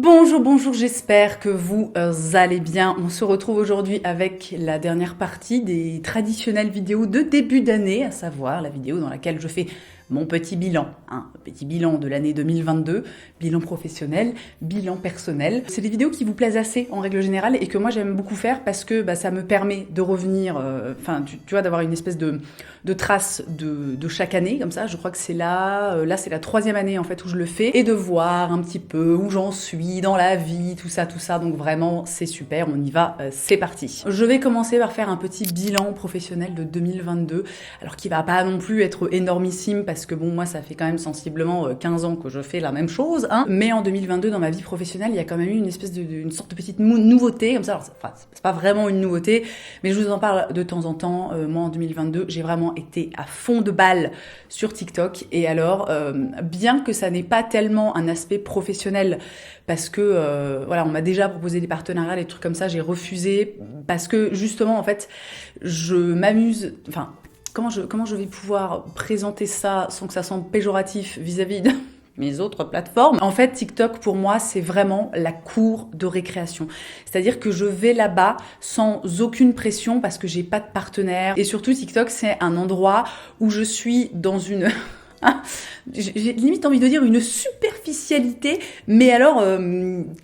Bonjour, bonjour, j'espère que vous allez bien. On se retrouve aujourd'hui avec la dernière partie des traditionnelles vidéos de début d'année, à savoir la vidéo dans laquelle je fais mon petit bilan, petit bilan de l'année 2022, bilan professionnel, bilan personnel. C'est des vidéos qui vous plaisent assez en règle générale et que moi j'aime beaucoup faire parce que ça me permet de revenir, tu vois, d'avoir une espèce de trace de chaque année, comme ça. Je crois que c'est là c'est la 3e année en fait où je le fais et de voir un petit peu où j'en suis dans la vie, tout ça. Donc vraiment c'est super, on y va, c'est parti. Je vais commencer par faire un petit bilan professionnel de 2022, alors qui va pas non plus être énormissime parce que bon, moi ça fait quand même sensiblement 15 ans que je fais la même chose, mais en 2022 dans ma vie professionnelle il y a quand même eu une sorte de petite nouveauté comme ça. Alors c'est pas vraiment une nouveauté, mais je vous en parle de temps en temps. Moi en 2022 j'ai vraiment été à fond de balle sur TikTok, et alors bien que ça n'ait pas tellement un aspect professionnel parce que voilà, on m'a déjà proposé des partenariats, des trucs comme ça, j'ai refusé parce que justement en fait je m'amuse, comment je vais pouvoir présenter ça sans que ça semble péjoratif vis-à-vis de mes autres plateformes. En fait, TikTok, pour moi, c'est vraiment la cour de récréation. C'est-à-dire que je vais là-bas sans aucune pression parce que j'ai pas de partenaire. Et surtout, TikTok, c'est un endroit où je suis dans une... j'ai limite envie de dire une superficialité, mais alors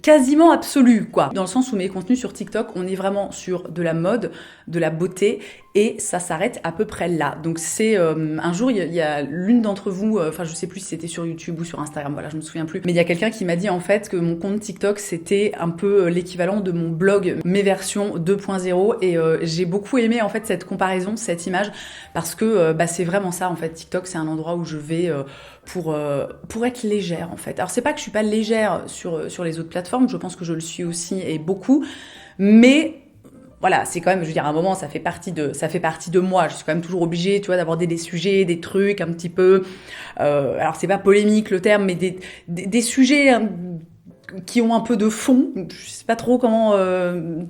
quasiment absolue, quoi. Dans le sens où mes contenus sur TikTok, on est vraiment sur de la mode, de la beauté, et ça s'arrête à peu près là. Donc c'est un jour, il y a l'une d'entre vous, je sais plus si c'était sur YouTube ou sur Instagram, voilà, je me souviens plus, mais il y a quelqu'un qui m'a dit en fait que mon compte TikTok c'était un peu l'équivalent de mon blog, mes versions 2.0, et j'ai beaucoup aimé en fait cette comparaison, cette image, parce que c'est vraiment ça en fait. TikTok, c'est un endroit où je vais pour être légère en fait. Alors c'est pas que je suis pas légère sur les autres plateformes, je pense que je le suis aussi et beaucoup, mais voilà, c'est quand même, je veux dire, à un moment, ça fait partie de moi. Je suis quand même toujours obligée, tu vois, d'aborder des sujets, des trucs un petit peu, alors c'est pas polémique le terme, mais des sujets qui ont un peu de fond. Je sais pas trop comment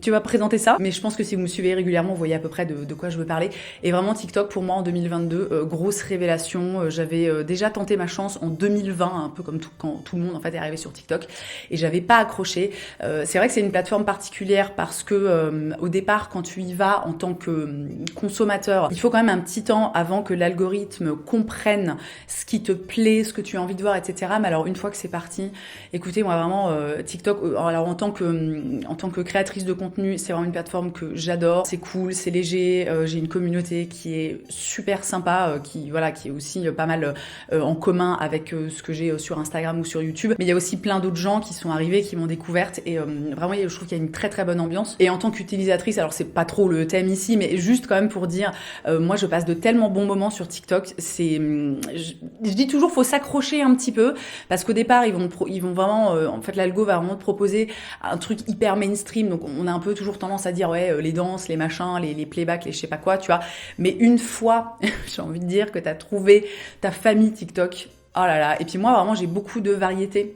tu vas présenter ça, mais je pense que si vous me suivez régulièrement, vous voyez à peu près de quoi je veux parler. Et vraiment TikTok, pour moi en 2022, grosse révélation. J'avais déjà tenté ma chance en 2020, un peu comme quand tout le monde en fait est arrivé sur TikTok, et j'avais pas accroché. C'est vrai que c'est une plateforme particulière parce que au départ, quand tu y vas en tant que consommateur, il faut quand même un petit temps avant que l'algorithme comprenne ce qui te plaît, ce que tu as envie de voir, etc. Mais alors une fois que c'est parti, écoutez, moi vraiment TikTok, alors en tant que créatrice de contenu, c'est vraiment une plateforme que j'adore. C'est cool, c'est léger, j'ai une communauté qui est super sympa, qui est aussi pas mal en commun avec ce que j'ai sur Instagram ou sur YouTube. Mais il y a aussi plein d'autres gens qui sont arrivés, qui m'ont découverte, et vraiment je trouve qu'il y a une très très bonne ambiance. Et en tant qu'utilisatrice, alors c'est pas trop le thème ici, mais juste quand même pour dire, moi je passe de tellement bons moments sur TikTok. Je dis toujours, faut s'accrocher un petit peu parce qu'au départ ils vont vraiment en fait l'algo va vraiment te proposer un truc hyper mainstream, donc on a un peu toujours tendance à dire ouais, les danses, les machins, les playbacks, les je sais pas quoi, tu vois. Mais une fois, j'ai envie de dire que t'as trouvé ta famille TikTok, oh là là. Et puis moi vraiment j'ai beaucoup de variété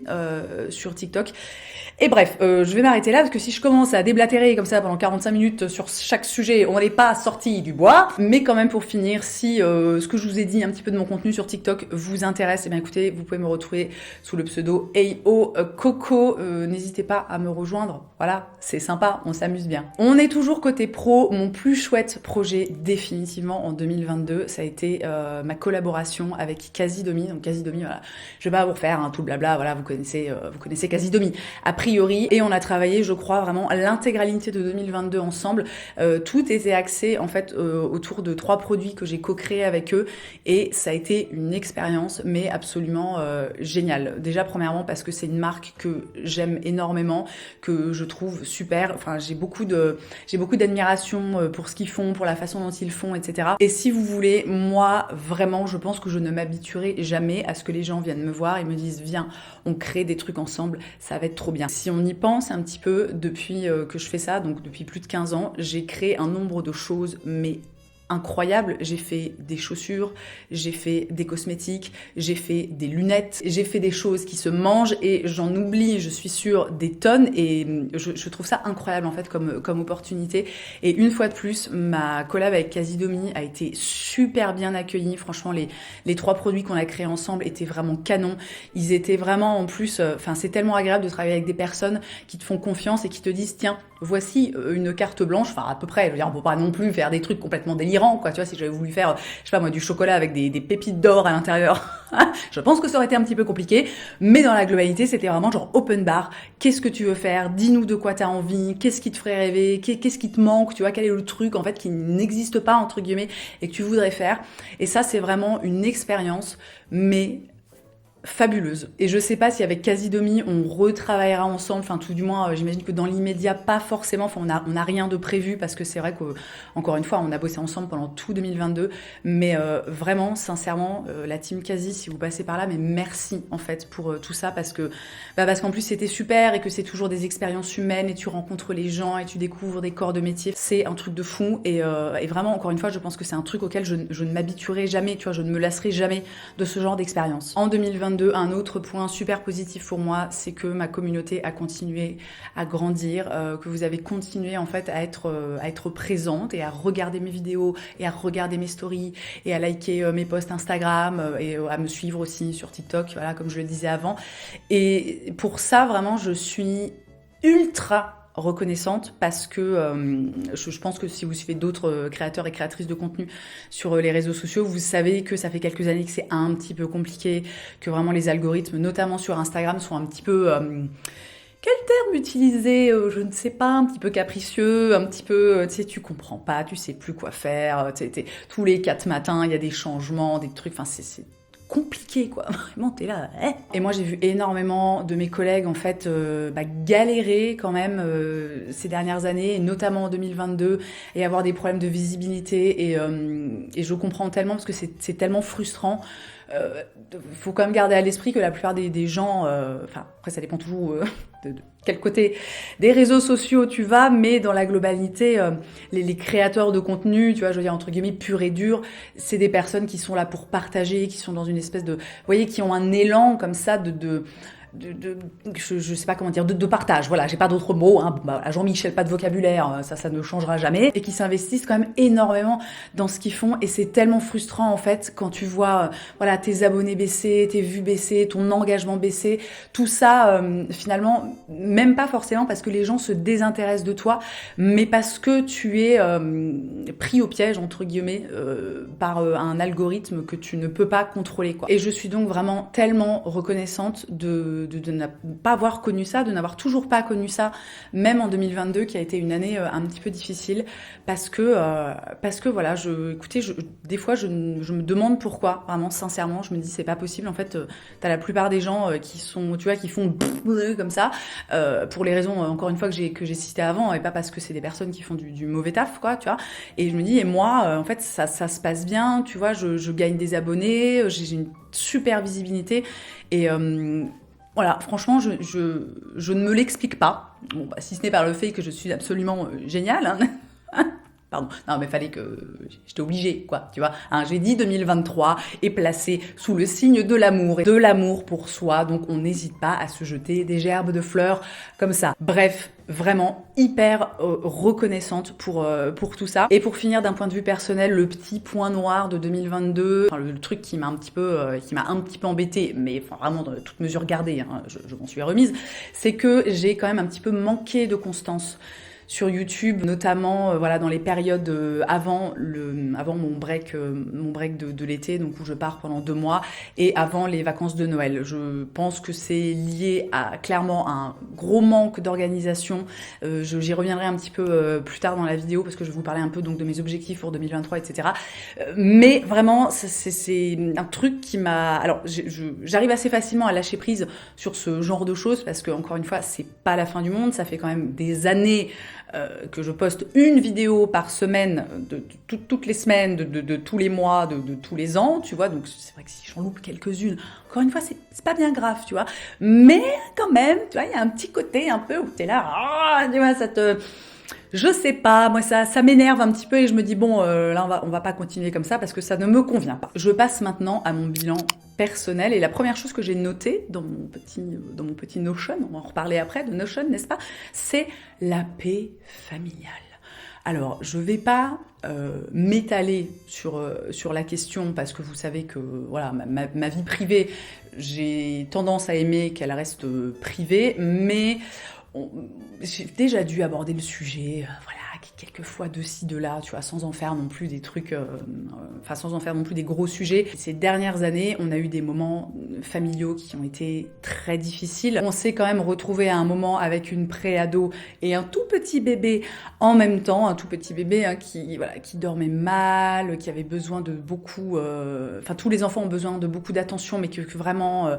sur TikTok. Et bref, je vais m'arrêter là parce que si je commence à déblatérer comme ça pendant 45 minutes sur chaque sujet, on n'est pas sorti du bois. Mais quand même, pour finir, si ce que je vous ai dit un petit peu de mon contenu sur TikTok vous intéresse, eh bien écoutez, vous pouvez me retrouver sous le pseudo Ayo Coco. N'hésitez pas à me rejoindre. Voilà, c'est sympa, on s'amuse bien. On est toujours côté pro. Mon plus chouette projet définitivement en 2022, ça a été ma collaboration avec Casidomi. Donc Casidomi, voilà, je vais pas vous refaire tout le blabla. Voilà, vous connaissez Casidomi. A priori, et on a travaillé, je crois, vraiment l'intégralité de 2022 ensemble. Tout était axé en fait autour de 3 produits que j'ai co-créés avec eux, et ça a été une expérience mais absolument géniale. Déjà premièrement parce que c'est une marque que j'aime énormément, que je trouve super. Enfin, j'ai beaucoup d'admiration pour ce qu'ils font, pour la façon dont ils font, etc. Et si vous voulez, moi vraiment, je pense que je ne m'habituerai jamais à ce que les gens viennent me voir et me disent viens, on crée des trucs ensemble, ça va être trop bien. Si on y pense un petit peu, depuis que je fais ça, donc depuis plus de 15 ans, j'ai créé un nombre de choses mais incroyables. J'ai fait des chaussures, j'ai fait des cosmétiques, j'ai fait des lunettes, j'ai fait des choses qui se mangent et j'en oublie, je suis sûre, des tonnes et je trouve ça incroyable en fait comme opportunité. Et une fois de plus, ma collab avec Casidomi a été super bien accueillie. Franchement, les 3 produits qu'on a créés ensemble étaient vraiment canons. Ils étaient vraiment en plus, c'est tellement agréable de travailler avec des personnes qui te font confiance et qui te disent tiens, voici une carte blanche, enfin à peu près, je veux dire, on peut pas non plus faire des trucs complètement délirants, quoi, tu vois, si j'avais voulu faire, je sais pas moi, du chocolat avec des pépites d'or à l'intérieur, je pense que ça aurait été un petit peu compliqué, mais dans la globalité, c'était vraiment genre open bar, qu'est-ce que tu veux faire, dis-nous de quoi t'as envie, qu'est-ce qui te ferait rêver, qu'est-ce qui te manque, tu vois, quel est le truc, en fait, qui n'existe pas, entre guillemets, et que tu voudrais faire, et ça, c'est vraiment une expérience, mais fabuleuse. Et je sais pas si avec Casidomi on retravaillera ensemble, enfin tout du moins j'imagine que dans l'immédiat pas forcément, enfin on a rien de prévu parce que c'est vrai que encore une fois on a bossé ensemble pendant tout 2022, mais vraiment sincèrement la team Casi, si vous passez par là, mais merci en fait pour tout ça parce qu'en plus c'était super et que c'est toujours des expériences humaines et tu rencontres les gens et tu découvres des corps de métier, c'est un truc de fou et vraiment encore une fois je pense que c'est un truc auquel je ne m'habituerai jamais, tu vois, je ne me lasserai jamais de ce genre d'expérience. En 2022, un autre point super positif pour moi, c'est que ma communauté a continué à grandir, que vous avez continué en fait à être présente et à regarder mes vidéos et à regarder mes stories et à liker mes posts Instagram et à me suivre aussi sur TikTok, voilà, comme je le disais avant. Et pour ça, vraiment, je suis ultra reconnaissante parce que je pense que si vous suivez d'autres créateurs et créatrices de contenu sur les réseaux sociaux, vous savez que ça fait quelques années que c'est un petit peu compliqué, que vraiment les algorithmes, notamment sur Instagram, sont un petit peu... quel terme utiliser, je ne sais pas, un petit peu capricieux, un petit peu, tu sais, tu comprends pas, tu sais plus quoi faire, tous les 4 matins, il y a des changements, des trucs, enfin c'est compliqué quoi, vraiment t'es là, hein. Et moi j'ai vu énormément de mes collègues en fait galérer quand même ces dernières années, et notamment en 2022, et avoir des problèmes de visibilité et je comprends tellement parce que c'est tellement frustrant. Faut quand même garder à l'esprit que la plupart des gens, après ça dépend toujours de quel côté des réseaux sociaux tu vas, mais dans la globalité, les créateurs de contenu, tu vois, je veux dire entre guillemets pur et dur, c'est des personnes qui sont là pour partager, qui sont dans une espèce de, vous voyez, qui ont un élan comme ça je sais pas comment dire, de partage, voilà, j'ai pas d'autres mots, hein. Jean-Michel, pas de vocabulaire, ça ne changera jamais, et qui s'investissent quand même énormément dans ce qu'ils font, et c'est tellement frustrant en fait quand tu vois voilà, tes abonnés baisser, tes vues baisser, ton engagement baisser, tout ça finalement, même pas forcément parce que les gens se désintéressent de toi, mais parce que tu es pris au piège entre guillemets par un algorithme que tu ne peux pas contrôler quoi. Et je suis donc vraiment tellement reconnaissante de ne pas avoir connu ça, de n'avoir toujours pas connu ça, même en 2022 qui a été une année un petit peu difficile parce que voilà, des fois je me demande pourquoi, vraiment sincèrement, je me dis c'est pas possible en fait, t'as la plupart des gens qui sont, tu vois, qui font comme ça pour les raisons encore une fois que j'ai citées avant et pas parce que c'est des personnes qui font du mauvais taf quoi, tu vois. Et je me dis et moi en fait ça se passe bien, tu vois, je gagne des abonnés, j'ai une super visibilité et voilà, franchement, je ne me l'explique pas. Bon, si ce n'est par le fait que je suis absolument géniale. Hein. Pardon, non mais fallait que... J'étais obligée, quoi, tu vois. Hein, j'ai dit 2023 est placé sous le signe de l'amour et de l'amour pour soi, donc on n'hésite pas à se jeter des gerbes de fleurs comme ça. Bref, vraiment hyper reconnaissante pour tout ça. Et pour finir d'un point de vue personnel, le petit point noir de 2022, enfin, le truc qui m'a un petit peu embêtée, mais enfin, vraiment de toute mesure gardée, hein, je m'en suis remise, c'est que j'ai quand même un petit peu manqué de constance sur YouTube, notamment voilà, dans les périodes avant mon break de l'été, donc où je pars pendant 2 mois, et avant les vacances de Noël. Je pense que c'est lié à clairement un gros manque d'organisation. J'y reviendrai un petit peu plus tard dans la vidéo parce que je vais vous parler un peu donc de mes objectifs pour 2023, etc. Mais vraiment, c'est un truc qui m'a... Alors, j'arrive assez facilement à lâcher prise sur ce genre de choses parce que, encore une fois, c'est pas la fin du monde. Ça fait quand même des années que je poste une vidéo par semaine, toutes les semaines, de tous les mois, de tous les ans, tu vois. Donc, c'est vrai que si j'en loupe quelques-unes, encore une fois, c'est pas bien grave, tu vois. Mais quand même, tu vois, il y a un petit côté un peu où t'es là, tu vois, Je sais pas, moi ça m'énerve un petit peu et je me dis bon, là on va pas continuer comme ça parce que ça ne me convient pas. Je passe maintenant à mon bilan personnel et la première chose que j'ai notée dans mon petit Notion, on va en reparler après, de Notion, n'est-ce pas, c'est la paix familiale. Alors, je vais pas m'étaler sur la question parce que vous savez que voilà, ma vie privée, j'ai tendance à aimer qu'elle reste privée, mais j'ai déjà dû aborder le sujet, voilà, quelquefois de ci, de là, tu vois, sans en faire non plus des trucs, enfin sans en faire non plus des gros sujets. Ces dernières années, on a eu des moments familiaux qui ont été très difficiles. On s'est quand même retrouvé à un moment avec une pré-ado et un tout petit bébé en même temps, un tout petit bébé hein, qui dormait mal, qui avait besoin de beaucoup, enfin tous les enfants ont besoin de beaucoup d'attention, mais que vraiment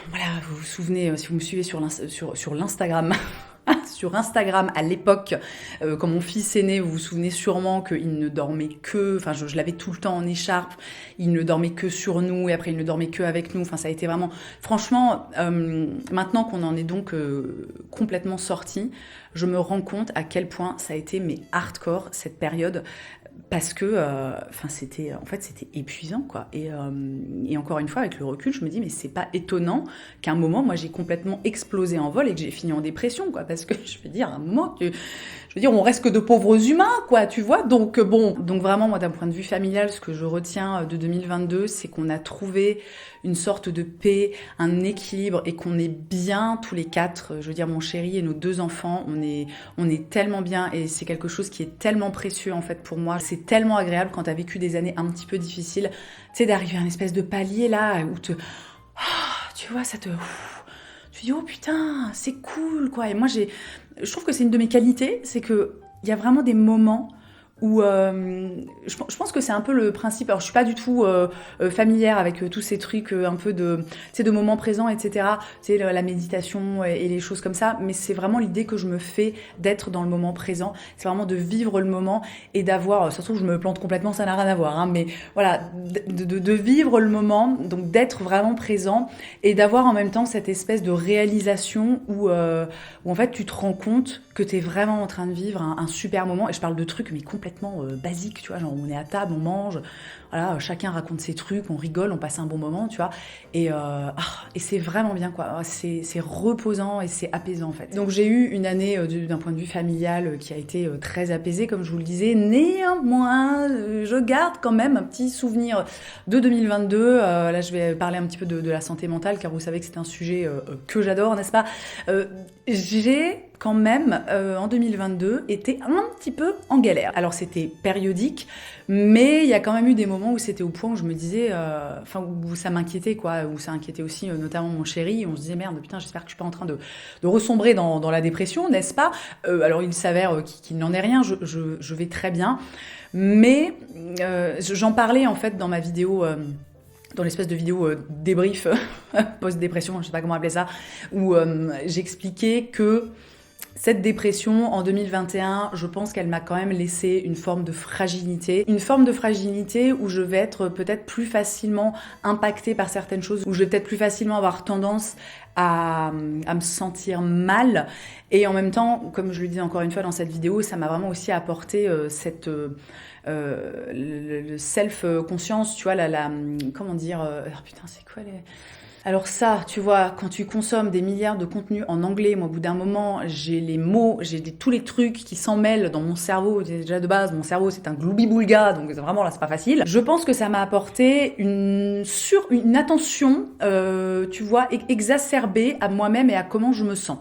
voilà, vous vous souvenez, si vous me suivez sur l'Instagram, sur Instagram à l'époque, quand mon fils est né, vous vous souvenez sûrement qu'il ne dormait que, enfin je l'avais tout le temps en écharpe, il ne dormait que sur nous et après il ne dormait que avec nous, enfin ça a été vraiment, franchement, maintenant qu'on en est donc complètement sorti, je me rends compte à quel point ça a été hardcore cette période. Parce que, c'était épuisant, quoi. Et encore une fois, avec le recul, je me dis, mais c'est pas étonnant qu'à un moment, moi, j'ai complètement explosé en vol et que j'ai fini en dépression, quoi. Parce que je veux dire, à un moment, on reste que de pauvres humains, quoi, tu vois. Donc vraiment, moi, d'un point de vue familial, ce que je retiens de 2022, c'est qu'on a trouvé une sorte de paix, un équilibre et qu'on est bien tous les quatre. Je veux dire, mon chéri et nos 2 enfants, on est tellement bien et c'est quelque chose qui est tellement précieux, en fait, pour moi. C'est tellement agréable quand t'as vécu des années un petit peu difficiles, tu sais, d'arriver à un espèce de palier, là, où tu vois, tu dis, oh putain, c'est cool, quoi. Et moi, je trouve que c'est une de mes qualités, c'est que il y a vraiment des moments où je pense que c'est un peu le principe. Alors je suis pas du tout familière avec tous ces trucs un peu de, tu sais, de moments présents, etc. Tu sais, la méditation et les choses comme ça. Mais c'est vraiment l'idée que je me fais d'être dans le moment présent. C'est vraiment de vivre le moment et d'avoir. Ça se trouve je me plante complètement, ça n'a rien à voir. Hein, mais voilà, de vivre le moment, donc d'être vraiment présent et d'avoir en même temps cette espèce de réalisation où en fait tu te rends compte que t'es vraiment en train de vivre un super moment. Et je parle de trucs mais complètement basiques, tu vois, genre on est à table, on mange, voilà, chacun raconte ses trucs, on rigole, on passe un bon moment, tu vois, et c'est vraiment bien, quoi. C'est reposant et c'est apaisant, en fait. Donc j'ai eu une année d'un point de vue familial qui a été très apaisée, comme je vous le disais. Néanmoins, je garde quand même un petit souvenir de 2022. Là, je vais parler un petit peu de la santé mentale, car vous savez que c'est un sujet que j'adore, n'est-ce pas? J'ai quand même, en 2022, été un petit peu en galère. Alors c'était périodique, mais il y a quand même eu des moments où c'était au point où je me disais, où ça m'inquiétait, quoi, où ça inquiétait aussi notamment mon chéri. On se disait, merde, putain, j'espère que je suis pas en train de ressombrer dans la dépression, n'est-ce pas? Alors il s'avère qu'il n'en est rien, je vais très bien, mais j'en parlais en fait dans ma vidéo... dans l'espèce de vidéo débrief post-dépression, je sais pas comment appeler ça, où j'expliquais que cette dépression en 2021, je pense qu'elle m'a quand même laissé une forme de fragilité. Une forme de fragilité où je vais être peut-être plus facilement impactée par certaines choses, où je vais peut-être plus facilement avoir tendance à me sentir mal. Et en même temps, comme je le dis encore une fois dans cette vidéo, ça m'a vraiment aussi apporté cette... le self-conscience, tu vois, comment dire... putain, c'est quoi les... Alors ça, tu vois, quand tu consommes des milliards de contenus en anglais, moi au bout d'un moment, j'ai les mots, tous les trucs qui s'en mêlent dans mon cerveau. Déjà de base, mon cerveau c'est un gloubi-boulga, donc vraiment là c'est pas facile. Je pense que ça m'a apporté une attention, tu vois, exacerbée à moi-même et à comment je me sens.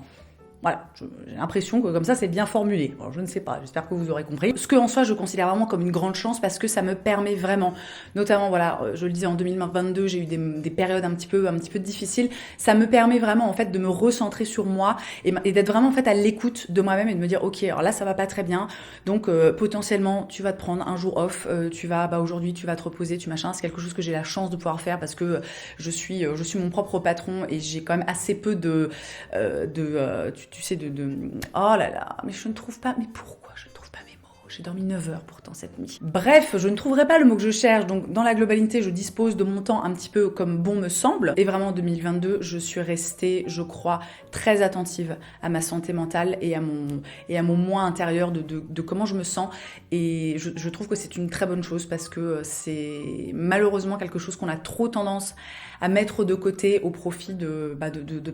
Voilà, j'ai l'impression que comme ça c'est bien formulé. Alors, je ne sais pas, j'espère que vous aurez compris. Ce que en soi je considère vraiment comme une grande chance parce que ça me permet vraiment, notamment voilà, je le disais en 2022, j'ai eu des périodes un petit peu difficiles. Ça me permet vraiment en fait de me recentrer sur moi et d'être vraiment en fait à l'écoute de moi-même et de me dire ok, alors là ça va pas très bien, donc potentiellement tu vas te prendre un jour off, aujourd'hui tu vas te reposer, c'est quelque chose que j'ai la chance de pouvoir faire parce que je suis mon propre patron et j'ai quand même assez peu tu sais, oh là là, mais je ne trouve pas, mais pourquoi je ne trouve pas mes mots? J'ai dormi 9 heures pourtant cette nuit. Bref, je ne trouverai pas le mot que je cherche, donc dans la globalité, je dispose de mon temps un petit peu comme bon me semble. Et vraiment, en 2022, je suis restée, je crois, très attentive à ma santé mentale et à mon moi intérieur de comment je me sens. Et je trouve que c'est une très bonne chose parce que c'est malheureusement quelque chose qu'on a trop tendance à mettre de côté au profit de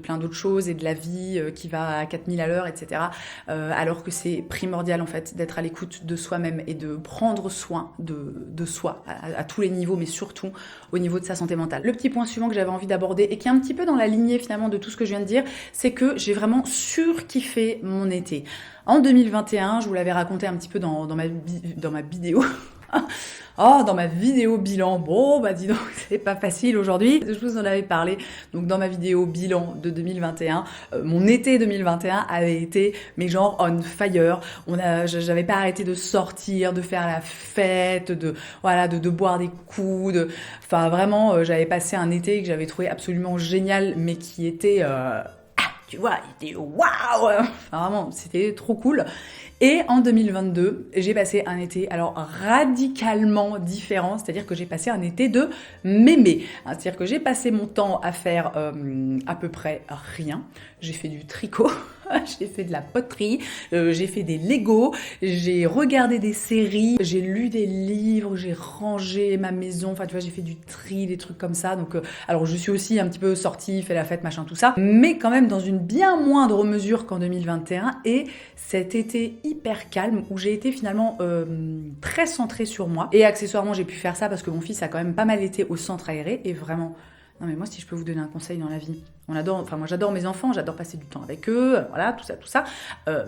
plein d'autres choses et de la vie qui va à 4000 à l'heure, etc. Alors que c'est primordial en fait d'être à l'écoute de soi-même et de prendre soin de soi à tous les niveaux, mais surtout au niveau de sa santé mentale. Le petit point suivant que j'avais envie d'aborder et qui est un petit peu dans la lignée finalement de tout ce que je viens de dire, c'est que j'ai vraiment surkiffé mon été. En 2021, je vous l'avais raconté un petit peu dans ma vidéo. Oh, dans ma vidéo bilan, bon bah dis donc, c'est pas facile aujourd'hui. Je vous en avais parlé, donc dans ma vidéo bilan de 2021, mon été 2021 avait été, mais genre on fire. J'avais pas arrêté de sortir, de faire la fête, de boire des coups, enfin vraiment, j'avais passé un été que j'avais trouvé absolument génial, mais qui était, tu vois, il était waouh, enfin, vraiment, c'était trop cool. Et en 2022, j'ai passé un été alors radicalement différent, c'est-à-dire que j'ai passé un été de mémé. C'est-à-dire que j'ai passé mon temps à faire à peu près rien. J'ai fait du tricot, j'ai fait de la poterie, j'ai fait des Legos, j'ai regardé des séries, j'ai lu des livres, j'ai rangé ma maison, enfin tu vois, j'ai fait du tri, des trucs comme ça. Donc alors je suis aussi un petit peu sortie, fait la fête, machin, tout ça, mais quand même dans une bien moindre mesure qu'en 2021. Et cet été hyper calme où j'ai été finalement très centrée sur moi. Et accessoirement, j'ai pu faire ça parce que mon fils a quand même pas mal été au centre aéré et vraiment... Non mais moi, si je peux vous donner un conseil dans la vie, moi j'adore mes enfants, j'adore passer du temps avec eux, voilà, tout ça.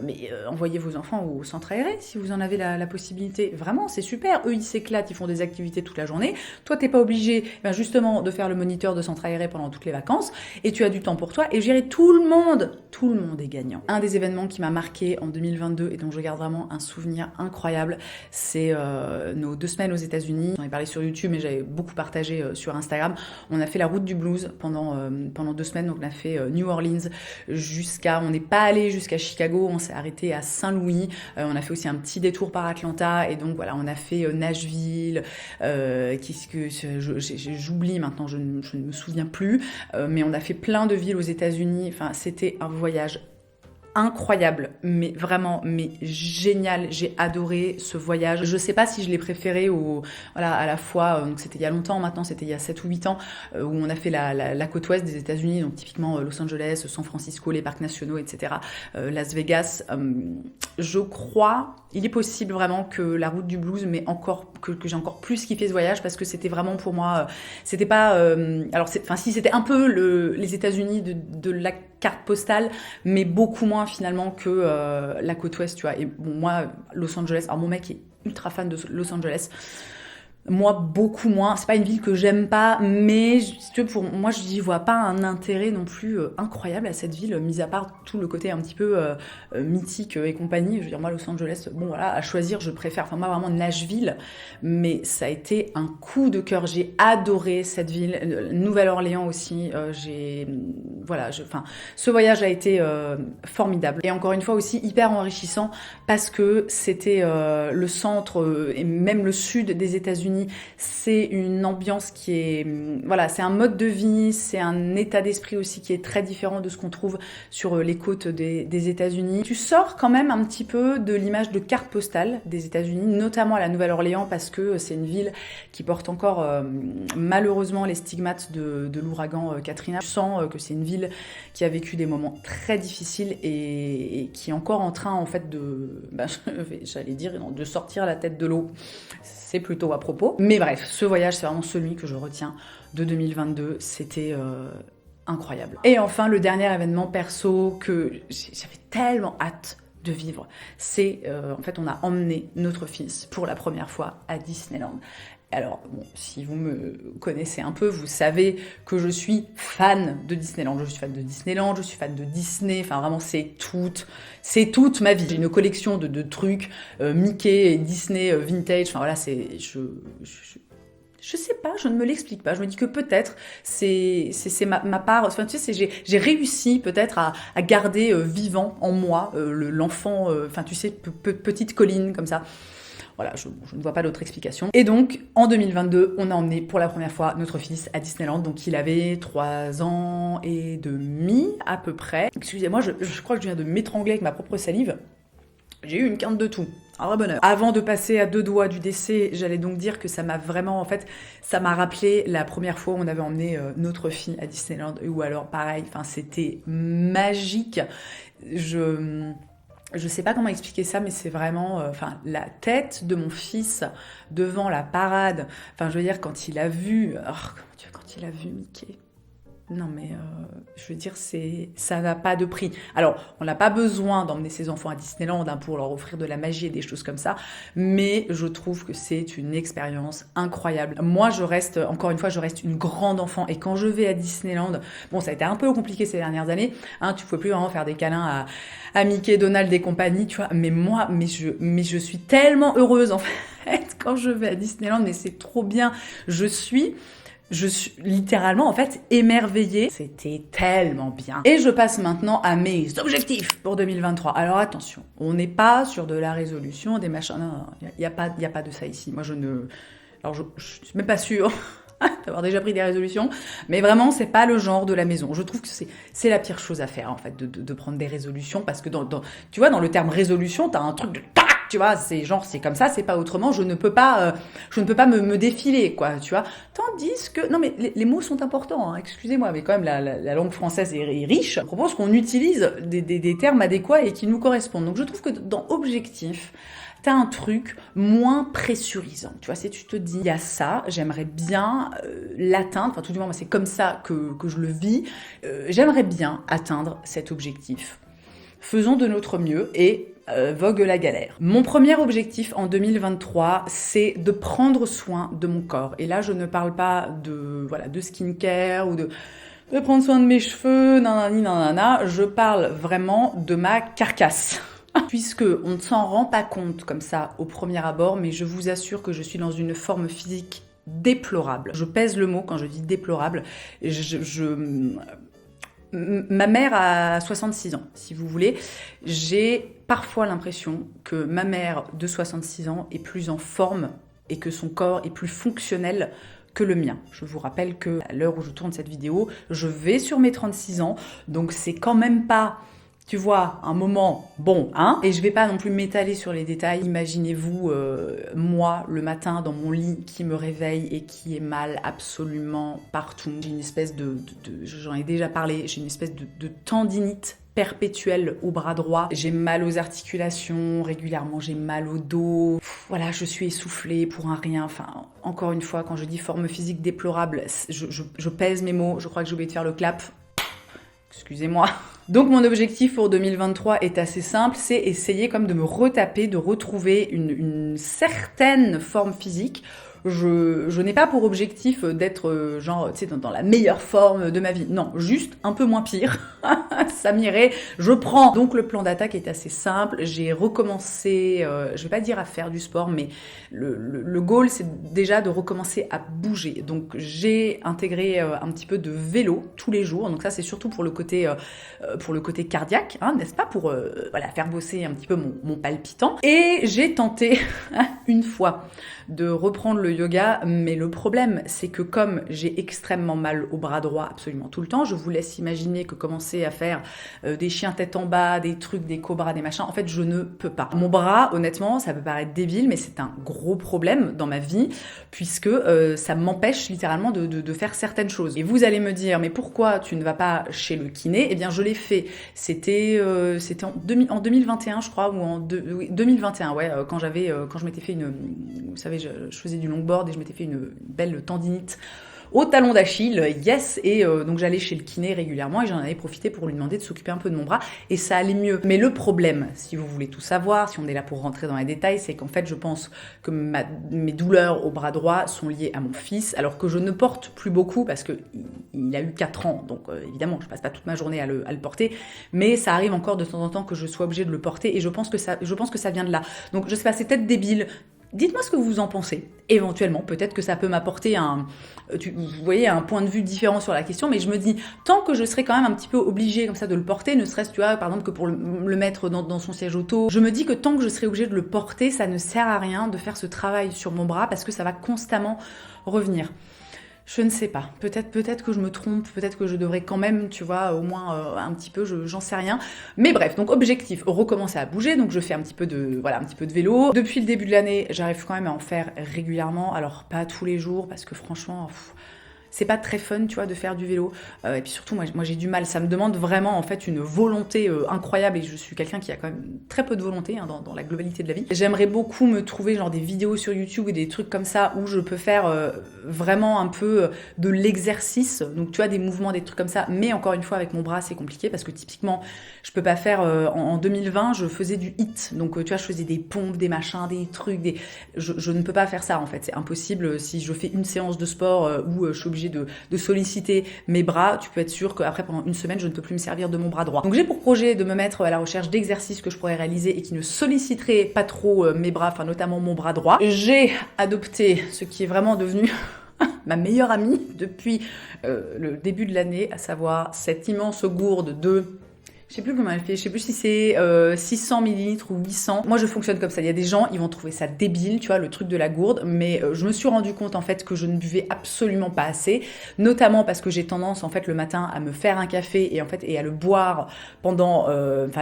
Mais envoyez vos enfants au centre aéré si vous en avez la possibilité. Vraiment, c'est super. Eux, ils s'éclatent, ils font des activités toute la journée. Toi, t'es pas obligé, justement, de faire le moniteur de centre aéré pendant toutes les vacances. Et tu as du temps pour toi. Et je dirais tout le monde est gagnant. Un des événements qui m'a marqué en 2022 et dont je garde vraiment un souvenir incroyable, c'est nos 2 semaines aux États-Unis. J'en ai parlé sur YouTube, mais j'avais beaucoup partagé sur Instagram. On a fait la route du blues pendant 2 semaines. Donc on a fait New Orleans on n'est pas allé jusqu'à Chicago, on s'est arrêté à Saint-Louis, on a fait aussi un petit détour par Atlanta et donc voilà, on a fait Nashville, j'oublie maintenant, je ne me souviens plus, mais on a fait plein de villes aux États-Unis. Enfin, c'était un voyage incroyable, mais vraiment, mais génial. J'ai adoré ce voyage. Je sais pas si je l'ai préféré à la fois, donc c'était il y a longtemps maintenant, c'était il y a 7 ou 8 ans, où on a fait la côte ouest des États-Unis, donc typiquement Los Angeles, San Francisco, les parcs nationaux, etc., Las Vegas. Je crois, il est possible vraiment que la route du blues, mais que j'ai encore plus kiffé ce voyage parce que c'était vraiment pour moi, c'était pas, si c'était un peu les États-Unis de la carte postale, mais beaucoup moins finalement que la côte ouest, tu vois. Et bon, moi, Los Angeles, alors mon mec est ultra fan de Los Angeles. Moi, beaucoup moins. C'est pas une ville que j'aime pas, mais si tu veux, pour moi, je n'y vois pas un intérêt non plus incroyable à cette ville, mis à part tout le côté un petit peu mythique et compagnie. Je veux dire, moi, Los Angeles, bon voilà, à choisir, je préfère. Enfin, moi, vraiment Nashville, mais ça a été un coup de cœur. J'ai adoré cette ville. Nouvelle-Orléans aussi. Ce voyage a été formidable et encore une fois aussi hyper enrichissant parce que c'était le centre et même le sud des États-Unis. C'est une ambiance qui est, c'est un mode de vie, c'est un état d'esprit aussi qui est très différent de ce qu'on trouve sur les côtes des États-Unis. Tu sors quand même un petit peu de l'image de carte postale des États-Unis, notamment à la Nouvelle-Orléans parce que c'est une ville qui porte encore malheureusement les stigmates de l'ouragan Katrina. Tu sens que c'est une ville qui a vécu des moments très difficiles et qui est encore en train en fait de sortir la tête de l'eau. C'est plutôt à propos. Mais bref, ce voyage, c'est vraiment celui que je retiens de 2022. C'était incroyable. Et enfin, le dernier événement perso que j'avais tellement hâte de vivre, c'est en fait, on a emmené notre fils pour la première fois à Disneyland. Alors, bon, si vous me connaissez un peu, vous savez que je suis fan de Disneyland. Je suis fan de Disneyland, je suis fan de Disney. Enfin, vraiment, c'est toute ma vie. J'ai une collection de trucs Mickey et Disney vintage. Enfin, voilà, je sais pas, je ne me l'explique pas. Je me dis que peut-être c'est ma part. Enfin, tu sais, j'ai réussi peut-être à garder vivant en moi l'enfant. Enfin, tu sais, petite Colline comme ça. Voilà, je ne vois pas d'autre explication. Et donc, en 2022, on a emmené pour la première fois notre fils à Disneyland. Donc, il avait 3 ans et demi à peu près. Excusez-moi, je crois que je viens de m'étrangler avec ma propre salive. J'ai eu une quinte de tout. Un vrai bonheur. Avant de passer à 2 doigts du décès, j'allais donc dire que ça m'a vraiment, en fait, ça m'a rappelé la première fois où on avait emmené notre fille à Disneyland, ou alors pareil, enfin c'était magique. Je sais pas comment expliquer ça, mais c'est vraiment, enfin la tête de mon fils devant la parade. Enfin, je veux dire quand il a vu, quand il a vu Mickey. Non mais je veux dire, ça n'a pas de prix. Alors, on n'a pas besoin d'emmener ses enfants à Disneyland pour leur offrir de la magie et des choses comme ça, mais je trouve que c'est une expérience incroyable. Moi, encore une fois, je reste une grande enfant et quand je vais à Disneyland, bon, ça a été un peu compliqué ces dernières années, hein, tu pouvais plus vraiment faire des câlins à Mickey, Donald et compagnie, tu vois, mais je suis tellement heureuse en fait quand je vais à Disneyland, mais c'est trop bien. Je suis littéralement, en fait, émerveillée. C'était tellement bien. Et je passe maintenant à mes objectifs pour 2023. Alors attention, on n'est pas sur de la résolution, des machins. Non, il n'y a pas de ça ici. Moi, alors, je suis même pas sûre d'avoir déjà pris des résolutions, mais vraiment, c'est pas le genre de la maison. Je trouve que c'est la pire chose à faire, en fait, de prendre des résolutions, parce que tu vois, dans le terme résolution, t'as un truc de tu vois, c'est comme ça, c'est pas autrement, je ne peux pas me défiler, quoi, tu vois. Tandis que, non mais les mots sont importants, hein, excusez-moi, mais quand même la langue française est riche. Je propose qu'on utilise des termes adéquats et qui nous correspondent. Donc je trouve que dans objectif, t'as un truc moins pressurisant. Tu vois, si tu te dis, il y a ça, j'aimerais bien l'atteindre, enfin tout du moins, moi, c'est comme ça que je le vis, j'aimerais bien atteindre cet objectif. Faisons de notre mieux et vogue la galère. Mon premier objectif en 2023, c'est de prendre soin de mon corps. Et là, je ne parle pas de skincare ou de prendre soin de mes cheveux, nanana. Je parle vraiment de ma carcasse. Puisque on ne s'en rend pas compte comme ça au premier abord, mais je vous assure que je suis dans une forme physique déplorable. Je pèse le mot quand je dis déplorable. Ma mère a 66 ans, si vous voulez. J'ai parfois l'impression que ma mère de 66 ans est plus en forme et que son corps est plus fonctionnel que le mien. Je vous rappelle que à l'heure où je tourne cette vidéo, je vais sur mes 36 ans, donc c'est quand même pas, tu vois, un moment bon, hein. Et je vais pas non plus m'étaler sur les détails. Imaginez-vous, moi, le matin, dans mon lit, qui me réveille et qui est mal absolument partout. J'ai une espèce j'en ai déjà parlé, j'ai une espèce de tendinite perpétuelle au bras droit. J'ai mal aux articulations, régulièrement j'ai mal au dos. Voilà, je suis essoufflée pour un rien. Enfin, encore une fois, quand je dis forme physique déplorable, je pèse mes mots. Je crois que j'ai oublié de faire le clap. Excusez-moi. Donc mon objectif pour 2023 est assez simple, c'est essayer comme de me retaper, de retrouver une certaine forme physique. Je n'ai pas pour objectif d'être genre, tu sais, dans la meilleure forme de ma vie. Non, juste un peu moins pire. Ça m'irait. Je prends. Donc le plan d'attaque est assez simple. J'ai recommencé, je vais pas dire à faire du sport, mais le goal, c'est déjà de recommencer à bouger. Donc j'ai intégré un petit peu de vélo tous les jours. Donc ça, c'est surtout pour le côté cardiaque, hein, n'est-ce pas, pour faire bosser un petit peu mon palpitant. Et j'ai tenté une fois de reprendre le yoga, mais le problème, c'est que comme j'ai extrêmement mal au bras droit absolument tout le temps, je vous laisse imaginer que commencer à faire des chiens tête en bas, des trucs, des cobras, des machins, en fait, je ne peux pas. Mon bras, honnêtement, ça peut paraître débile, mais c'est un gros problème dans ma vie, puisque ça m'empêche littéralement de faire certaines choses. Et vous allez me dire, mais pourquoi tu ne vas pas chez le kiné? Eh bien, je l'ai fait. C'était en 2021, je crois, ou 2021, ouais, quand je m'étais fait vous savez, je faisais du longboard et je m'étais fait une belle tendinite au talon d'Achille, yes, et donc j'allais chez le kiné régulièrement et j'en avais profité pour lui demander de s'occuper un peu de mon bras et ça allait mieux. Mais le problème, si vous voulez tout savoir, si on est là pour rentrer dans les détails, c'est qu'en fait je pense que mes douleurs au bras droit sont liées à mon fils, alors que je ne porte plus beaucoup parce que il a eu 4 ans, donc évidemment je passe pas toute ma journée à le porter, mais ça arrive encore de temps en temps que je sois obligée de le porter et je pense que ça vient de là. Donc je sais pas, c'est peut-être débile. Dites-moi ce que vous en pensez. Éventuellement, peut-être que ça peut m'apporter vous voyez, un point de vue différent sur la question, mais je me dis, tant que je serai quand même un petit peu obligée comme ça de le porter, ne serait-ce, tu vois, par exemple, que pour le mettre dans son siège auto, je me dis que tant que je serai obligée de le porter, ça ne sert à rien de faire ce travail sur mon bras parce que ça va constamment revenir. Je ne sais pas. Peut-être que je me trompe, peut-être que je devrais quand même, tu vois, au moins un petit peu, j'en sais rien. Mais bref, donc objectif, recommencer à bouger. Donc je fais un petit peu de vélo. Depuis le début de l'année, j'arrive quand même à en faire régulièrement. Alors pas tous les jours parce que franchement, c'est pas très fun, tu vois, de faire du vélo. Et puis surtout, moi j'ai du mal. Ça me demande vraiment, en fait, une volonté incroyable. Et je suis quelqu'un qui a quand même très peu de volonté dans la globalité de la vie. J'aimerais beaucoup me trouver genre des vidéos sur YouTube et des trucs comme ça où je peux faire vraiment un peu de l'exercice. Donc tu vois, des mouvements, des trucs comme ça. Mais encore une fois, avec mon bras, c'est compliqué parce que typiquement, je peux pas faire... en 2020, je faisais du HIIT. Donc tu vois, je faisais des pompes, des machins, des trucs. Je ne peux pas faire ça, en fait. C'est impossible. Si je fais une séance de sport où je suis obligée de solliciter mes bras, tu peux être sûr qu'après pendant une semaine je ne peux plus me servir de mon bras droit. Donc j'ai pour projet de me mettre à la recherche d'exercices que je pourrais réaliser et qui ne solliciteraient pas trop mes bras, enfin notamment mon bras droit. J'ai adopté ce qui est vraiment devenu ma meilleure amie depuis le début de l'année, à savoir cette immense gourde de... Je sais plus comment elle fait, je sais plus si c'est 600 ml ou 800. Moi, je fonctionne comme ça. Il y a des gens, ils vont trouver ça débile, tu vois, le truc de la gourde. Mais je me suis rendu compte, en fait, que je ne buvais absolument pas assez. Notamment parce que j'ai tendance, en fait, le matin à me faire un café et à le boire pendant,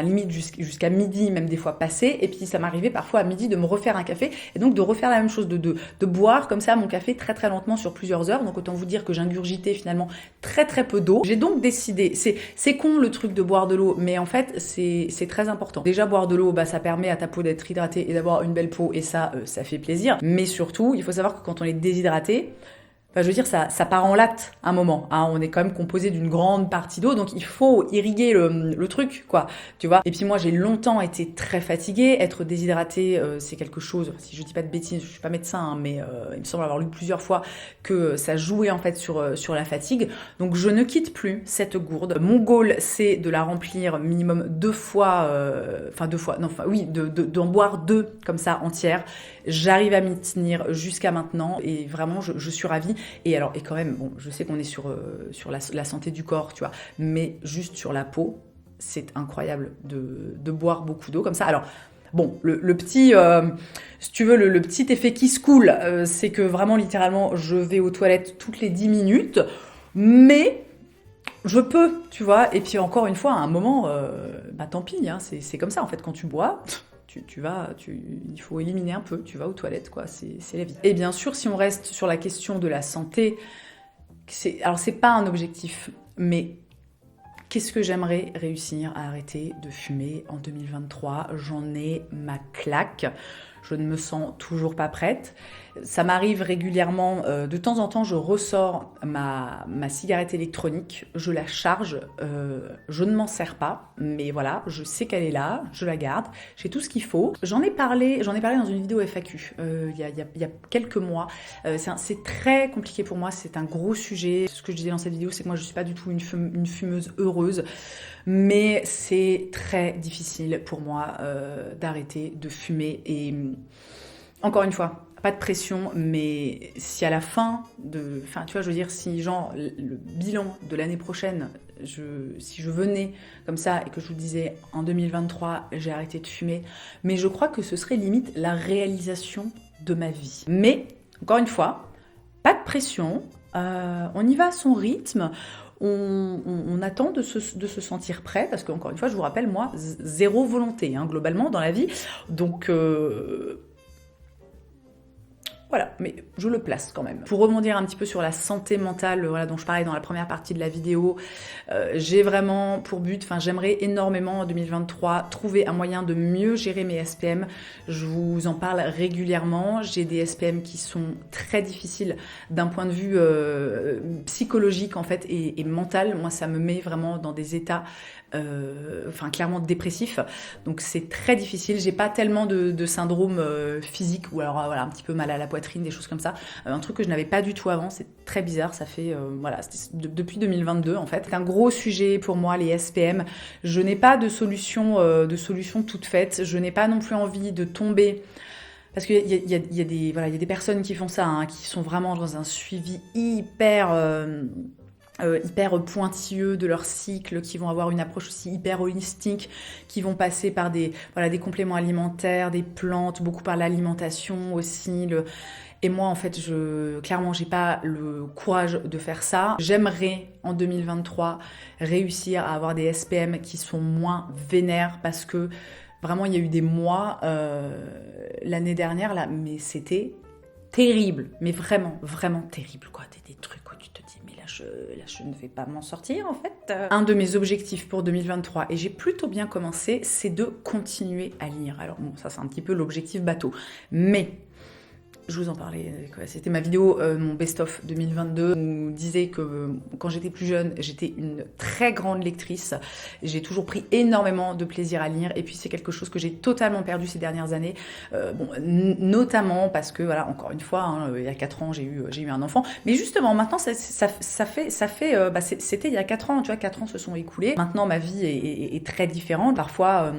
limite jusqu'à midi, même des fois passé. Et puis, ça m'arrivait parfois à midi de me refaire un café. Et donc, de refaire la même chose, de boire comme ça mon café très, très lentement sur plusieurs heures. Donc, autant vous dire que j'ingurgitais finalement très, très peu d'eau. J'ai donc décidé, c'est con le truc de boire de l'eau, mais en fait, c'est très important. Déjà, boire de l'eau, ça permet à ta peau d'être hydratée et d'avoir une belle peau, et ça fait plaisir. Mais surtout, il faut savoir que quand on est déshydraté, je veux dire, ça part en latte à un moment. Hein. On est quand même composé d'une grande partie d'eau, donc il faut irriguer le truc, quoi. Tu vois. Et puis moi, j'ai longtemps été très fatiguée. Être déshydratée, c'est quelque chose. Si je dis pas de bêtises, je suis pas médecin, hein, mais il me semble avoir lu plusieurs fois que ça jouait en fait sur la fatigue. Donc je ne quitte plus cette gourde. Mon goal, c'est de la remplir minimum 2 fois, d'en boire 2 comme ça entières. J'arrive à m'y tenir jusqu'à maintenant et vraiment, je suis ravie. Et quand même, bon, je sais qu'on est sur la santé du corps, tu vois, mais juste sur la peau, c'est incroyable de boire beaucoup d'eau comme ça. Alors, bon, le petit, si tu veux, le petit effet qui se coule, c'est que vraiment, littéralement, je vais aux toilettes toutes les 10 minutes, mais je peux, tu vois. Et puis encore une fois, à un moment, tant pis, hein, c'est comme ça, en fait, quand tu bois... il faut éliminer un peu, tu vas aux toilettes, quoi, c'est la vie. Et bien sûr, si on reste sur la question de la santé, alors c'est pas un objectif, mais qu'est-ce que j'aimerais réussir à arrêter de fumer en 2023 ? J'en ai ma claque. Je ne me sens toujours pas prête. Ça m'arrive régulièrement, de temps en temps, je ressors ma cigarette électronique, je la charge, je ne m'en sers pas, mais voilà, je sais qu'elle est là, je la garde, j'ai tout ce qu'il faut. J'en ai parlé dans une vidéo FAQ, il y a quelques mois. C'est très compliqué pour moi, c'est un gros sujet. Ce que je disais dans cette vidéo, c'est que moi, je ne suis pas du tout une fumeuse heureuse, mais c'est très difficile pour moi d'arrêter de fumer. Et encore une fois, pas de pression, mais si à la fin, tu vois, je veux dire, si genre le bilan de l'année prochaine, si je venais comme ça et que je vous disais en 2023, j'ai arrêté de fumer, mais je crois que ce serait limite la réalisation de ma vie. Mais encore une fois, pas de pression, on y va à son rythme. On attend de se sentir prêt, parce qu'encore une fois, je vous rappelle, moi, zéro volonté, hein, globalement, dans la vie. Donc, voilà, mais je le place quand même. Pour rebondir un petit peu sur la santé mentale, voilà, dont je parlais dans la première partie de la vidéo, j'ai vraiment pour but, j'aimerais énormément en 2023 trouver un moyen de mieux gérer mes SPM. Je vous en parle régulièrement. J'ai des SPM qui sont très difficiles d'un point de vue psychologique en fait et mental. Moi, ça me met vraiment dans des états clairement dépressif, donc c'est très difficile. J'ai pas tellement de syndrome physique ou alors voilà, un petit peu mal à la poitrine, des choses comme ça, un truc que je n'avais pas du tout avant. C'est très bizarre, ça fait depuis 2022 en fait. C'est un gros sujet pour moi, les SPM. Je n'ai pas de solution toute faite, je n'ai pas non plus envie de tomber. Parce qu'il y a des personnes qui font ça, hein, qui sont vraiment dans un suivi hyper pointilleux de leur cycle, qui vont avoir une approche aussi hyper holistique, qui vont passer par des compléments alimentaires, des plantes, beaucoup par l'alimentation aussi. Et moi, en fait, clairement, j'ai pas le courage de faire ça. J'aimerais, en 2023, réussir à avoir des SPM qui sont moins vénères parce que vraiment, il y a eu des mois l'année dernière, là, mais c'était terrible, mais vraiment, vraiment terrible, quoi. Des trucs où tu te dis, mais là, je ne vais pas m'en sortir, en fait. Un de mes objectifs pour 2023, et j'ai plutôt bien commencé, c'est de continuer à lire. Alors, bon, ça, c'est un petit peu l'objectif bateau. Mais je vous en parlais, c'était ma vidéo, mon best-of 2022, où disait que quand j'étais plus jeune, j'étais une très grande lectrice. J'ai toujours pris énormément de plaisir à lire, et puis c'est quelque chose que j'ai totalement perdu ces dernières années, notamment parce que, voilà, encore une fois, hein, il y a 4 ans, j'ai eu un enfant, mais justement, maintenant, c'était il y a 4 ans, tu vois, 4 ans se sont écoulés. Maintenant, ma vie est très différente. Parfois,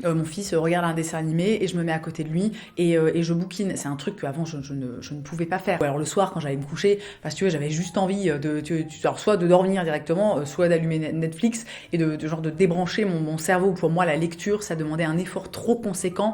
mon fils regarde un dessin animé et je me mets à côté de lui et je bouquine. C'est un truc qu'avant je ne pouvais pas faire. Alors le soir quand j'allais me coucher, parce que j'avais juste envie alors soit de dormir directement, soit d'allumer Netflix et de débrancher mon cerveau. Pour moi, la lecture, ça demandait un effort trop conséquent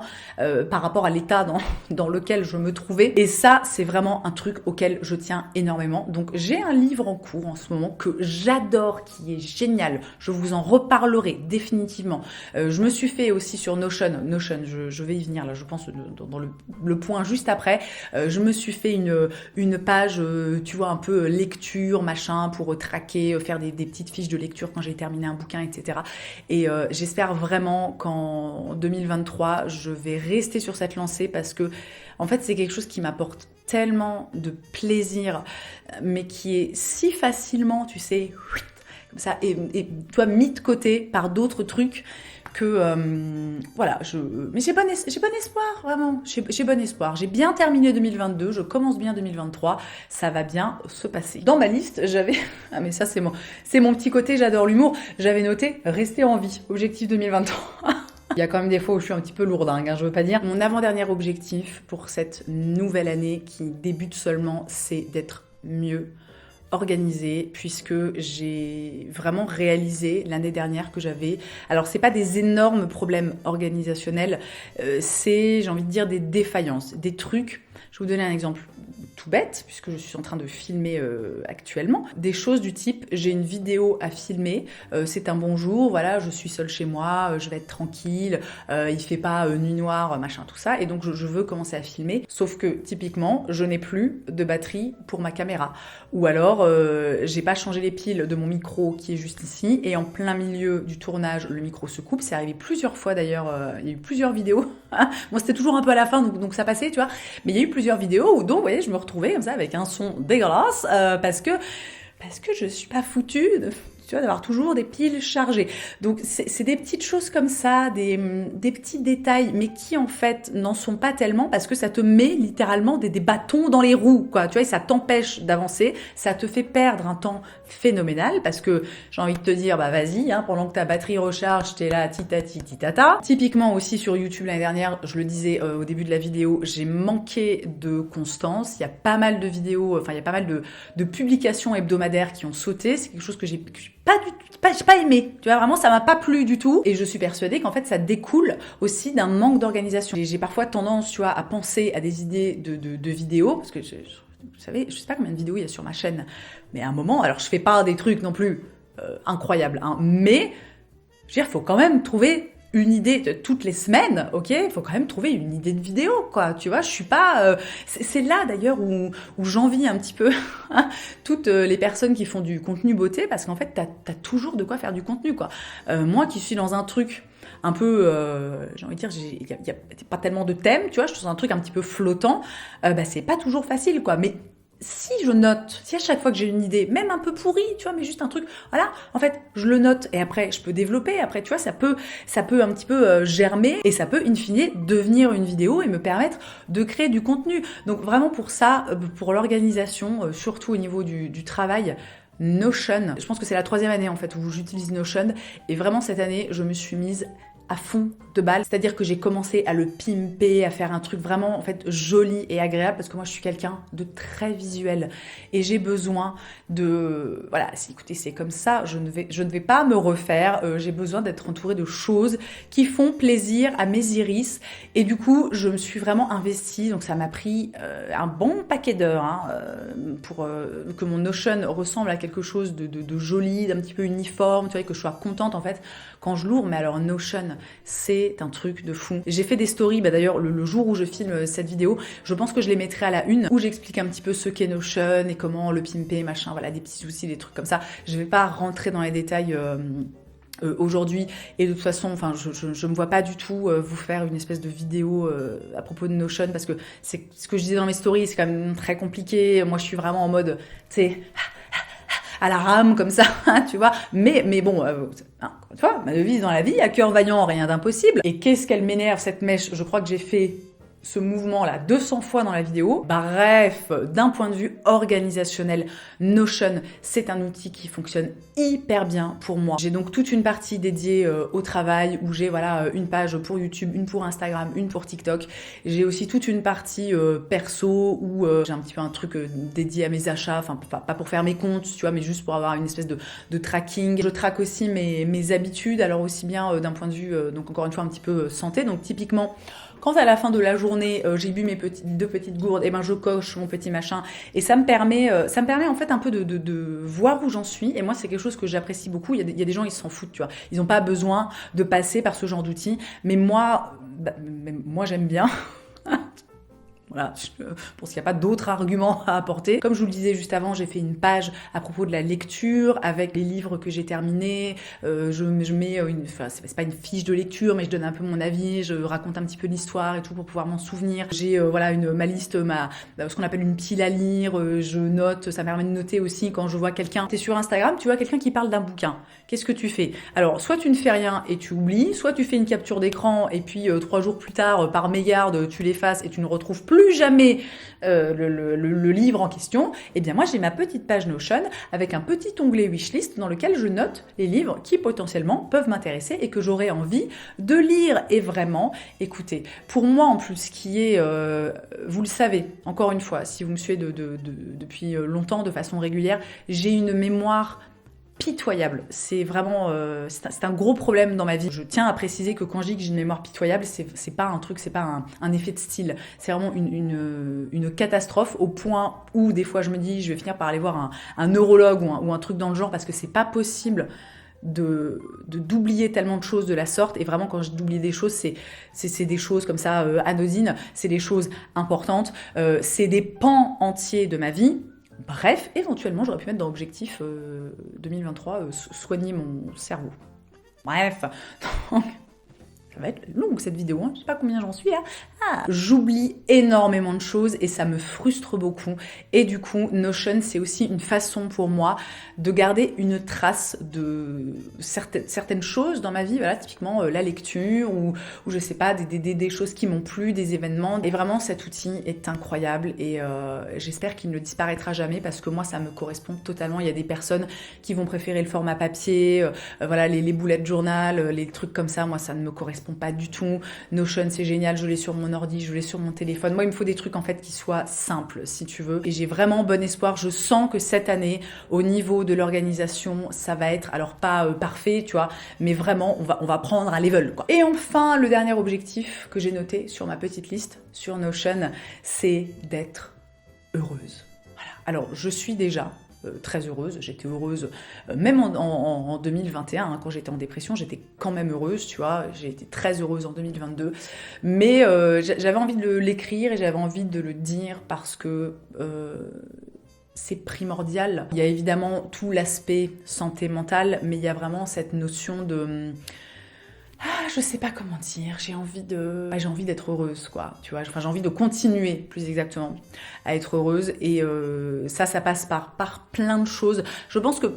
par rapport à l'état dans lequel je me trouvais. Et ça, c'est vraiment un truc auquel je tiens énormément. Donc j'ai un livre en cours en ce moment que j'adore, qui est génial. Je vous en reparlerai définitivement. Je me suis fait aussi sur Notion, je vais y venir là, je pense dans le point juste après. Je me suis fait une page, tu vois, un peu lecture, machin, pour traquer, faire des petites fiches de lecture quand j'ai terminé un bouquin, etc. Et j'espère vraiment qu'en 2023, je vais rester sur cette lancée parce que, en fait, c'est quelque chose qui m'apporte tellement de plaisir, mais qui est si facilement, tu sais, comme ça, et toi, mis de côté par d'autres trucs que voilà, mais j'ai bon espoir, vraiment, j'ai bon espoir. J'ai bien terminé 2022, je commence bien 2023, ça va bien se passer. Dans ma liste, j'avais, ah mais ça c'est mon petit côté, j'adore l'humour, j'avais noté rester en vie, objectif 2023. Il y a quand même des fois où je suis un petit peu lourdingue, hein, je veux pas dire. Mon avant-dernier objectif pour cette nouvelle année qui débute seulement, c'est d'être mieux organisée, puisque j'ai vraiment réalisé l'année dernière que j'avais, alors c'est pas des énormes problèmes organisationnels, c'est, j'ai envie de dire, des défaillances, des trucs. Je vais vous donner un exemple tout bête, puisque je suis en train de filmer actuellement, des choses du type, j'ai une vidéo à filmer, c'est un bon jour, voilà, je suis seule chez moi, je vais être tranquille, il fait pas nuit noire, machin, tout ça, et donc je veux commencer à filmer, sauf que typiquement, je n'ai plus de batterie pour ma caméra, ou alors j'ai pas changé les piles de mon micro qui est juste ici, et en plein milieu du tournage, le micro se coupe, c'est arrivé plusieurs fois d'ailleurs, il y a eu plusieurs vidéos, moi c'était toujours un peu à la fin, donc ça passait, tu vois, mais il y a eu plusieurs vidéos où donc, vous voyez, je me retrouvais comme ça avec un son dégueulasse parce que je suis pas foutue tu vois, d'avoir toujours des piles chargées. Donc c'est des petites choses comme ça, des petits détails, mais qui en fait n'en sont pas tellement parce que ça te met littéralement des bâtons dans les roues, quoi. Tu vois, et ça t'empêche d'avancer, ça te fait perdre un temps phénoménal parce que j'ai envie de te dire, bah vas-y, hein, pendant que ta batterie recharge, t'es là, titati, titata. Typiquement aussi sur YouTube l'année dernière, je le disais au début de la vidéo, j'ai manqué de constance. Il y a pas mal de vidéos, enfin il y a pas mal de publications hebdomadaires qui ont sauté. C'est quelque chose que j'ai pas aimé, tu vois, vraiment ça m'a pas plu du tout et je suis persuadée qu'en fait ça découle aussi d'un manque d'organisation. J'ai parfois tendance, tu vois, à penser à des idées de vidéos parce que vous savez, je sais pas combien de vidéos il y a sur ma chaîne, mais à un moment, alors je fais pas des trucs non plus incroyables, hein, mais je veux dire, faut quand même trouver une idée toutes les semaines, ok, il faut quand même trouver une idée de vidéo, quoi, tu vois, je suis pas... c'est là, d'ailleurs, où j'envie un petit peu toutes les personnes qui font du contenu beauté, parce qu'en fait, t'as toujours de quoi faire du contenu, quoi. Moi qui suis dans un truc un peu, j'ai envie de dire, il y a pas tellement de thème, tu vois, je suis dans un truc un petit peu flottant, bah c'est pas toujours facile, quoi, mais... Si je note, si à chaque fois que j'ai une idée, même un peu pourrie, tu vois, mais juste un truc, voilà, en fait, je le note et après, je peux développer, après, tu vois, ça peut un petit peu germer et ça peut, in fine, devenir une vidéo et me permettre de créer du contenu. Donc, vraiment pour ça, pour l'organisation, surtout au niveau du travail, Notion, je pense que c'est la 3e année, en fait, où j'utilise Notion et vraiment, cette année, je me suis mise à fond de balle, c'est-à-dire que j'ai commencé à le pimper, à faire un truc vraiment en fait joli et agréable parce que moi je suis quelqu'un de très visuel et j'ai besoin de voilà, écoutez, c'est comme ça, je ne vais pas me refaire, j'ai besoin d'être entourée de choses qui font plaisir à mes iris et du coup je me suis vraiment investie, donc ça m'a pris un bon paquet d'heures pour que mon Notion ressemble à quelque chose de joli, d'un petit peu uniforme, tu vois, que je sois contente en fait quand je l'ouvre. Mais alors Notion, c'est un truc de fou. J'ai fait des stories, d'ailleurs le jour où je filme cette vidéo, je pense que je les mettrai à la une, où j'explique un petit peu ce qu'est Notion et comment le pimper, machin, voilà, des petits outils, des trucs comme ça. Je vais pas rentrer dans les détails aujourd'hui, et de toute façon, enfin, je me vois pas du tout vous faire une espèce de vidéo à propos de Notion, parce que c'est ce que je disais dans mes stories, c'est quand même très compliqué. Moi, je suis vraiment en mode, tu sais, à la rame comme ça, tu vois. Mais bon, tu vois, ma devise dans la vie, à cœur vaillant, rien d'impossible. Et qu'est-ce qu'elle m'énerve cette mèche. Je crois que j'ai fait ce mouvement-là 200 fois dans la vidéo. Bref, d'un point de vue organisationnel, Notion, c'est un outil qui fonctionne hyper bien pour moi. J'ai donc toute une partie dédiée au travail où j'ai voilà une page pour YouTube, une pour Instagram, une pour TikTok. J'ai aussi toute une partie perso où j'ai un petit peu un truc dédié à mes achats, enfin pas pour faire mes comptes, tu vois, mais juste pour avoir une espèce de tracking. Je traque aussi mes habitudes, alors aussi bien d'un point de vue, donc encore une fois un petit peu santé, donc typiquement quand à la fin de la journée, j'ai bu mes deux petites gourdes, et ben je coche mon petit machin, et ça me permet en fait un peu de voir où j'en suis. Et moi, c'est quelque chose que j'apprécie beaucoup. Il y a des gens, ils s'en foutent, tu vois. Ils n'ont pas besoin de passer par ce genre d'outils. Mais moi, j'aime bien. Voilà, je pense qu'il n'y a pas d'autres arguments à apporter. Comme je vous le disais juste avant, j'ai fait une page à propos de la lecture avec les livres que j'ai terminés. Je mets c'est pas une fiche de lecture, mais je donne un peu mon avis, je raconte un petit peu l'histoire et tout pour pouvoir m'en souvenir. J'ai voilà ma liste, ce qu'on appelle une pile à lire. Je note, ça me permet de noter aussi quand je vois quelqu'un. T'es sur Instagram, tu vois quelqu'un qui parle d'un bouquin. Qu'est-ce que tu fais? Alors, soit tu ne fais rien et tu oublies, soit tu fais une capture d'écran et puis 3 jours plus tard, par mégarde, tu l'effaces et tu ne retrouves plus jamais le livre en question. Eh bien, moi, j'ai ma petite page Notion avec un petit onglet wishlist dans lequel je note les livres qui potentiellement peuvent m'intéresser et que j'aurais envie de lire. Et vraiment, écoutez, pour moi, en plus, qui est, vous le savez, encore une fois, si vous me suivez depuis longtemps, de façon régulière, j'ai une mémoire pitoyable. C'est vraiment c'est un gros problème dans ma vie. Je tiens à préciser que quand je dis que j'ai une mémoire pitoyable, c'est pas un truc, c'est pas un effet de style. C'est vraiment une catastrophe, au point où des fois je me dis je vais finir par aller voir un neurologue ou un truc dans le genre, parce que c'est pas possible d'oublier tellement de choses de la sorte. Et vraiment, quand je d'oublier des choses, c'est des choses comme ça anodines, c'est des choses importantes, c'est des pans entiers de ma vie. Bref, éventuellement, j'aurais pu mettre dans objectif 2023, soigner mon cerveau. Bref, donc, ça va être long cette vidéo, hein. Je sais pas combien j'en suis là. J'oublie énormément de choses et ça me frustre beaucoup. Et du coup, Notion, c'est aussi une façon pour moi de garder une trace de certaines choses dans ma vie. Voilà, typiquement la lecture ou je sais pas, des choses qui m'ont plu, des événements. Et vraiment, cet outil est incroyable et j'espère qu'il ne disparaîtra jamais, parce que moi, ça me correspond totalement. Il y a des personnes qui vont préférer le format papier, voilà, les bullet journal, les trucs comme ça. Moi, ça ne me correspond pas du tout. Notion, c'est génial, je l'ai sur mon ordi, je l'ai sur mon téléphone. Moi, il me faut des trucs en fait qui soient simples, si tu veux. Et j'ai vraiment bon espoir. Je sens que cette année, au niveau de l'organisation, ça va être, alors pas parfait, tu vois, mais vraiment, on va prendre un level, quoi. Et enfin, le dernier objectif que j'ai noté sur ma petite liste sur Notion, c'est d'être heureuse. Voilà. Alors, je suis déjà très heureuse, j'étais heureuse même en 2021, hein, quand j'étais en dépression, j'étais quand même heureuse, tu vois, j'ai été très heureuse en 2022, mais j'avais envie de l'écrire et j'avais envie de le dire parce que c'est primordial. Il y a évidemment tout l'aspect santé mentale, mais il y a vraiment cette notion de... je sais pas comment dire, j'ai envie d'être heureuse, quoi, tu vois, enfin j'ai envie de continuer, plus exactement, à être heureuse, et ça passe par plein de choses. Je pense que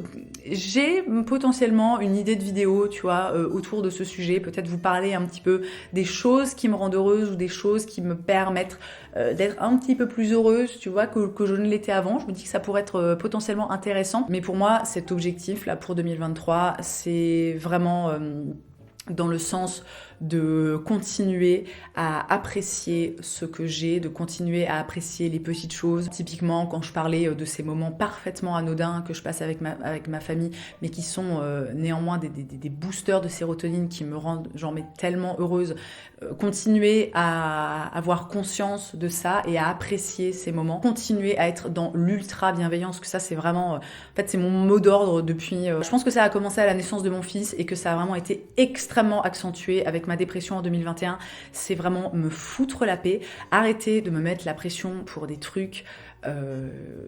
j'ai potentiellement une idée de vidéo, tu vois, autour de ce sujet, peut-être vous parler un petit peu des choses qui me rendent heureuse ou des choses qui me permettent d'être un petit peu plus heureuse, tu vois, que je ne l'étais avant. Je me dis que ça pourrait être potentiellement intéressant, mais pour moi, cet objectif là pour 2023, c'est vraiment dans le sens de continuer à apprécier ce que j'ai, de continuer à apprécier les petites choses. Typiquement, quand je parlais de ces moments parfaitement anodins que je passe avec ma famille, mais qui sont néanmoins des boosters de sérotonine qui me rendent mais tellement heureuse, continuer à avoir conscience de ça et à apprécier ces moments, continuer à être dans l'ultra bienveillance, que ça c'est vraiment, en fait c'est mon mot d'ordre depuis, je pense que ça a commencé à la naissance de mon fils et que ça a vraiment été extrêmement accentué avec ma dépression en 2021, c'est vraiment me foutre la paix, arrêter de me mettre la pression pour des trucs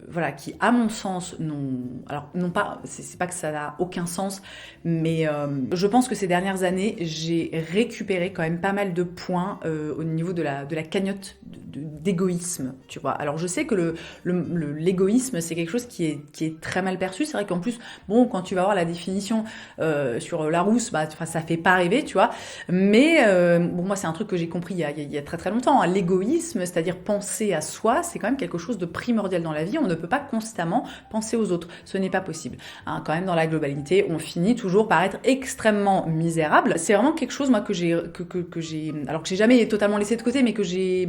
voilà, qui à mon sens non pas, c'est pas que ça n'a aucun sens, mais je pense que ces dernières années j'ai récupéré quand même pas mal de points au niveau de la cagnotte d'égoïsme, tu vois. Alors je sais que l'égoïsme c'est quelque chose qui est très mal perçu, c'est vrai qu'en plus bon, quand tu vas voir la définition sur Larousse, bah ça fait pas rêver, tu vois, mais bon, moi c'est un truc que j'ai compris il y a très très longtemps, hein. L'égoïsme, c'est-à-dire penser à soi, c'est quand même quelque chose de primordial dans la vie. On ne peut pas constamment penser aux autres, ce n'est pas possible, hein. Quand même dans la globalité on finit toujours par être extrêmement misérable. C'est vraiment quelque chose moi que j'ai alors que j'ai jamais totalement laissé de côté, mais que j'ai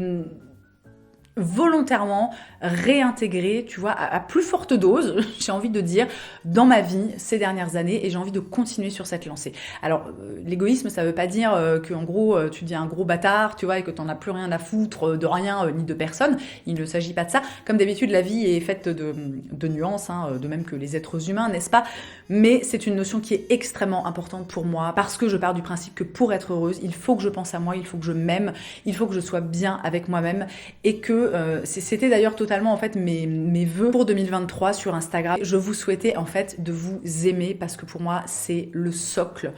volontairement réintégré, tu vois, à plus forte dose, j'ai envie de dire, dans ma vie ces dernières années, et j'ai envie de continuer sur cette lancée. Alors, l'égoïsme, ça veut pas dire qu'en gros, tu deviens un gros bâtard, tu vois, et que t'en as plus rien à foutre de rien ni de personne. Il ne s'agit pas de ça. Comme d'habitude, la vie est faite de nuances, hein, de même que les êtres humains, n'est-ce pas? Mais c'est une notion qui est extrêmement importante pour moi, parce que je pars du principe que pour être heureuse, il faut que je pense à moi, il faut que je m'aime, il faut que je sois bien avec moi-même, et que c'était d'ailleurs totalement en fait mes vœux pour 2023 sur Instagram. Je vous souhaitais en fait de vous aimer, parce que pour moi c'est le socle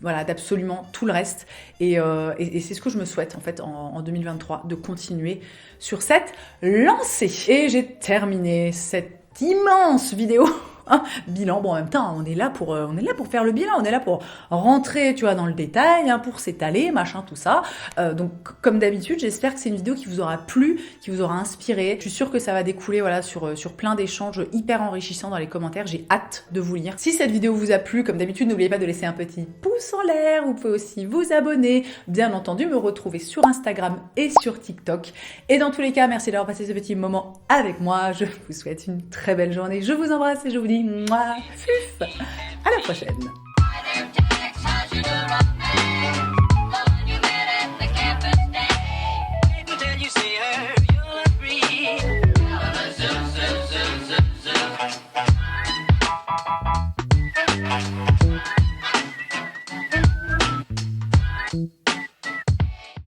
voilà, d'absolument tout le reste, et c'est ce que je me souhaite en fait en 2023, de continuer sur cette lancée. Et j'ai terminé cette immense vidéo bilan. Bon, en même temps, on est là pour faire le bilan, on est là pour rentrer, tu vois, dans le détail, hein, pour s'étaler, machin, tout ça. Donc, comme d'habitude, j'espère que c'est une vidéo qui vous aura plu, qui vous aura inspiré. Je suis sûre que ça va découler, voilà, sur plein d'échanges hyper enrichissants dans les commentaires. J'ai hâte de vous lire. Si cette vidéo vous a plu, comme d'habitude, n'oubliez pas de laisser un petit pouce en l'air. Vous pouvez aussi vous abonner, bien entendu, me retrouver sur Instagram et sur TikTok. Et dans tous les cas, merci d'avoir passé ce petit moment avec moi. Je vous souhaite une très belle journée. Je vous embrasse et je vous dis mouah, fuf, à la prochaine.